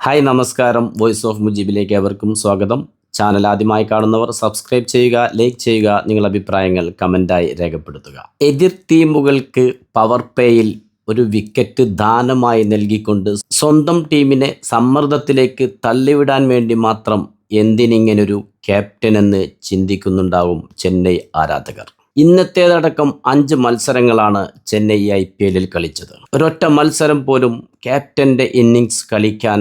Hi നമസ്കാരം, voice of മുജീബിലേക്ക് അവർക്കും സ്വാഗതം. ചാനൽ ആദ്യമായി കാണുന്നവർ സബ്സ്ക്രൈബ് ചെയ്യുക, ലൈക്ക് ചെയ്യുക, നിങ്ങളുടെ അഭിപ്രായങ്ങൾ കമൻ്റായി രേഖപ്പെടുത്തുക. എതിർ ടീമുകൾക്ക് പവർ പ്ലേയിൽ ഒരു വിക്കറ്റ് ദാനമായി നൽകിക്കൊണ്ട് സ്വന്തം ടീമിനെ സമ്മർദ്ദത്തിലേക്ക് തള്ളിവിടാൻ വേണ്ടി മാത്രം എന്തിനിങ്ങനൊരു ക്യാപ്റ്റൻ എന്ന് ചിന്തിക്കുന്നുണ്ടാവും ചെന്നൈ ആരാധകർ. ഇന്നത്തേതടക്കം 5 മത്സരങ്ങളാണ് ചെന്നൈ IPL കളിച്ചത്. ഒരൊറ്റ മത്സരം പോലും ക്യാപ്റ്റൻ്റെ ഇന്നിങ്സ് കളിക്കാൻ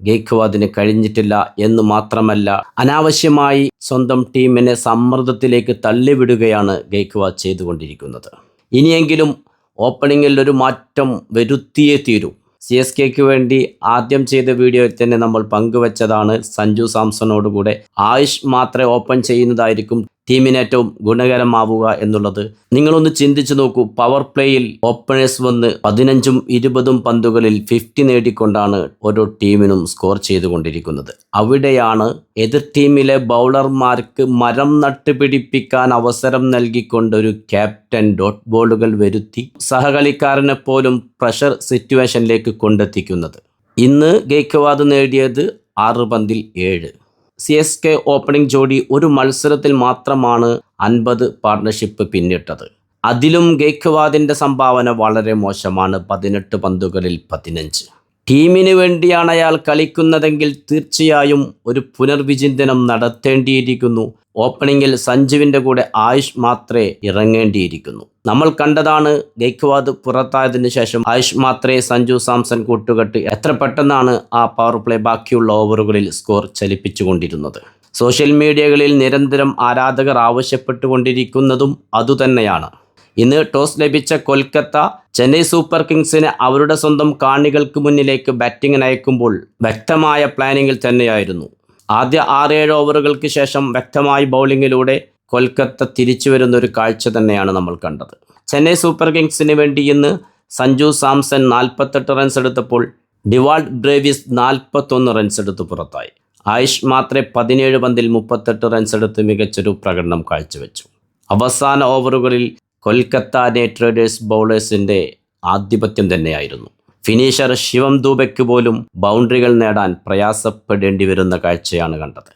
ഗെയ്ക്വാദിന് കഴിഞ്ഞിട്ടില്ല എന്ന് മാത്രമല്ല, അനാവശ്യമായി സ്വന്തം ടീമിനെ സമ്മർദ്ദത്തിലേക്ക് തള്ളിവിടുകയാണ് ഗെയ്ക്വാദ് ചെയ്തുകൊണ്ടിരിക്കുന്നത്. ഇനിയെങ്കിലും ഓപ്പണിങ്ങിൽ ഒരു മാറ്റം വരുത്തിയേ തീരൂ. CSKയ്ക്ക് വേണ്ടി ആദ്യം ചെയ്ത വീഡിയോയിൽ തന്നെ നമ്മൾ പങ്കുവച്ചതാണ്, സഞ്ജു സാംസണോടുകൂടെ ആയുഷ് മാത്രമേ ഓപ്പൺ ചെയ്യുന്നതായിരിക്കും ടീമിന് ഏറ്റവും ഗുണകരമാവുക എന്നുള്ളത്. നിങ്ങളൊന്ന് ചിന്തിച്ചു നോക്കൂ. പവർ പ്ലേയിൽ ഓപ്പണേഴ്സ് വന്ന് 15ഉം 20ഉം പന്തുകളിൽ 50 നേടിക്കൊണ്ടാണ് ഓരോ ടീമിനും സ്കോർ ചെയ്തുകൊണ്ടിരിക്കുന്നത്. അവിടെയാണ് എതിർ ടീമിലെ ബൗളർമാർക്ക് മരം നട്ടുപിടിപ്പിക്കാൻ അവസരം നൽകിക്കൊണ്ട് ഒരു ക്യാപ്റ്റൻ ഡോട്ട് ബോളുകൾ വരുത്തി സഹകളിക്കാരനെ പോലും പ്രഷർ സിറ്റുവേഷനിലേക്ക് കൊണ്ടെത്തിക്കുന്നത്. ഇന്ന് ഗെയ്ക്വാദ് നേടിയത് 6 പന്തിൽ 7. CSK ഓപ്പണിംഗ് ജോഡി ഒരു മത്സരത്തിൽ മാത്രമാണ് 50 പാർട്ണർഷിപ്പ് പിന്നിട്ടത്. അതിലും ഗെയ്ക്വാദിൻ്റെ സംഭാവന വളരെ മോശമാണ്, 18 പന്തുകളിൽ 15. ടീമിന് വേണ്ടിയാണ് അയാൾ കളിക്കുന്നതെങ്കിൽ തീർച്ചയായും ഒരു പുനർവിചിന്തനം നടത്തേണ്ടിയിരിക്കുന്നു. ഓപ്പണിങ്ങിൽ സഞ്ജുവിൻ്റെ കൂടെ ആയുഷ് മാത്രേ ഇറങ്ങേണ്ടിയിരിക്കുന്നു. നമ്മൾ കണ്ടതാണ്, ഗെയ്ക്വാദ് പുറത്തായതിനു ശേഷം ആയുഷ് മാത്രേ സഞ്ജു സാംസൺ കൂട്ടുകെട്ട് എത്ര പെട്ടെന്നാണ് ആ പവർ പ്ലേ ബാക്കിയുള്ള ഓവറുകളിൽ സ്കോർ ചലിപ്പിച്ചുകൊണ്ടിരുന്നത്. സോഷ്യൽ മീഡിയകളിൽ നിരന്തരം ആരാധകർ ആവശ്യപ്പെട്ടുകൊണ്ടിരിക്കുന്നതും അതുതന്നെയാണ്. ഇന്ന് ടോസ് ലഭിച്ച കൊൽക്കത്ത ചെന്നൈ സൂപ്പർ കിങ്സിനെ അവരുടെ സ്വന്തം കാണികൾക്ക് മുന്നിലേക്ക് ബാറ്റിങ്ങിന് അയക്കുമ്പോൾ വ്യക്തമായ പ്ലാനിങ്ങിൽ തന്നെയായിരുന്നു. ആദ്യ 6-7 ഓവറുകൾക്ക് ശേഷം വ്യക്തമായ ബൗളിങ്ങിലൂടെ കൊൽക്കത്ത തിരിച്ചു വരുന്നൊരു കാഴ്ച തന്നെയാണ് നമ്മൾ കണ്ടത്. ചെന്നൈ സൂപ്പർ കിങ്സിന് വേണ്ടി ഇന്ന് സഞ്ജു സാംസൺ 48 റൺസ് എടുത്തപ്പോൾ ഡിവാൾഡ് ബ്രേവിസ് 41 റൺസ് എടുത്ത് പുറത്തായി. ആയുഷ് മാത്രേ 17 പന്തിൽ 38 റൺസ് എടുത്ത് മികച്ചൊരു പ്രകടനം കാഴ്ചവെച്ചു. അവസാന ഓവറുകളിൽ കൊൽക്കത്ത നൈറ്റ് റൈഡേഴ്സ് ബൗളേഴ്സിൻ്റെ ആധിപത്യം തന്നെയായിരുന്നു. ഫിനിഷർ ശിവം ദൂബയ്ക്ക് പോലും ബൗണ്ടറികൾ നേടാൻ പ്രയാസപ്പെടേണ്ടി വരുന്ന കാഴ്ചയാണ് കണ്ടത്.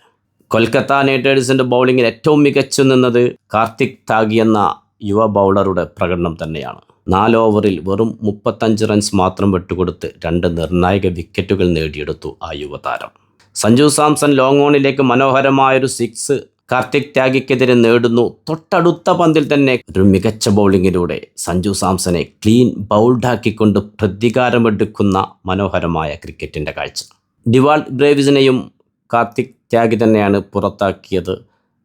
കൊൽക്കത്ത നൈറ്റ് റൈഡേഴ്സിൻ്റെ ബൗളിങ്ങിൽ ഏറ്റവും മികച്ചു നിന്നത് കാർത്തിക് താഗി എന്ന യുവ ബൗളറുടെ പ്രകടനം തന്നെയാണ്. 4 ഓവറിൽ വെറും 35 റൺസ് മാത്രം വിട്ടുകൊടുത്ത് 2 നിർണായക വിക്കറ്റുകൾ നേടിയെടുത്തു ആ യുവതാരം. സഞ്ജു സാംസൺ ലോങ് ഓണിലേക്ക് മനോഹരമായൊരു 6 കാർത്തിക് ത്യാഗിക്കെതിരെ നേടുന്നു. തൊട്ടടുത്ത പന്തിൽ തന്നെ ഒരു മികച്ച ബൗളിങ്ങിലൂടെ സഞ്ജു സാംസനെ ക്ലീൻ ബൗൾഡാക്കിക്കൊണ്ട് പ്രതികാരമെടുക്കുന്ന മനോഹരമായ ക്രിക്കറ്റിൻ്റെ കാഴ്ച. ഡിവാൾഡ് ബ്രേവിസിനെയും കാർത്തിക് ത്യാഗി തന്നെയാണ് പുറത്താക്കിയത്.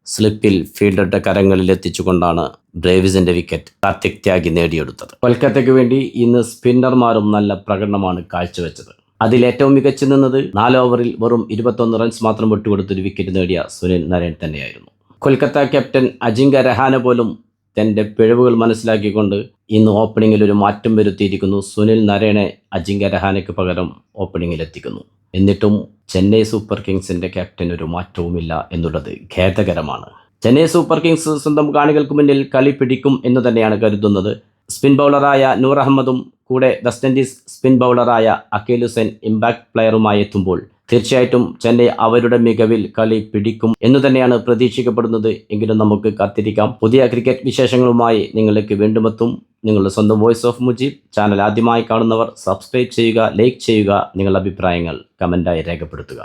സ്ലിപ്പിൽ ഫീൽഡറുടെ കരങ്ങളിൽ എത്തിച്ചുകൊണ്ടാണ് ബ്രേവിസിൻ്റെ വിക്കറ്റ് കാർത്തിക് ത്യാഗി നേടിയെടുത്തത്. കൊൽക്കത്തയ്ക്ക് വേണ്ടി ഇന്ന് സ്പിന്നർമാരും നല്ല പ്രകടനമാണ് കാഴ്ചവെച്ചത്. അതിലേറ്റവും മികച്ചു നിന്നത് 4 ഓവറിൽ വെറും 21 റൺസ് മാത്രം വിട്ടുകൊടുത്തൊരു വിക്കറ്റ് നേടിയ സുനിൽ നരേൻ തന്നെയായിരുന്നു. കൊൽക്കത്ത ക്യാപ്റ്റൻ അജിങ്ക്യ രഹാനെ പോലും തൻ്റെ പിഴവുകൾ മനസ്സിലാക്കിക്കൊണ്ട് ഇന്ന് ഓപ്പണിങ്ങിൽ ഒരു മാറ്റം വരുത്തിയിരിക്കുന്നു. സുനിൽ നരേനെ അജിങ്ക്യ രഹാനയ്ക്ക് പകരം ഓപ്പണിങ്ങിൽ എത്തിക്കുന്നു. എന്നിട്ടും ചെന്നൈ സൂപ്പർ കിങ്സിൻ്റെ ക്യാപ്റ്റൻ ഒരു മാറ്റവുമില്ല എന്നുള്ളത് ഖേദകരമാണ്. ചെന്നൈ സൂപ്പർ കിങ്സ് സ്വന്തം കാണികൾക്ക് മുന്നിൽ കളി പിടിക്കും എന്ന് തന്നെയാണ് കരുതുന്നത്. സ്പിൻ ബൗളറായ നൂർ അഹമ്മദും കൂടെ വെസ്റ്റ് ഇൻഡീസ് സ്പിൻ ബൗളറായ അഖിൽ ഹുസൈൻ ഇമ്പാക്ട് പ്ലെയറുമായി എത്തുമ്പോൾ തീർച്ചയായിട്ടും ചെന്നൈ അവരുടെ മികവിൽ കളി പിടിക്കും എന്ന് തന്നെയാണ് പ്രതീക്ഷിക്കപ്പെടുന്നത്. എങ്കിലും നമുക്ക് കാത്തിരിക്കാം. പുതിയ ക്രിക്കറ്റ് വിശേഷങ്ങളുമായി നിങ്ങളിലേക്ക് വീണ്ടും എത്തും. നിങ്ങളുടെ സ്വന്തം വോയിസ് ഓഫ് മുജീബ്. ചാനൽ ആദ്യമായി കാണുന്നവർ സബ്സ്ക്രൈബ് ചെയ്യുക, ലൈക്ക് ചെയ്യുക, നിങ്ങളുടെ അഭിപ്രായങ്ങൾ കമൻ്റായി രേഖപ്പെടുത്തുക.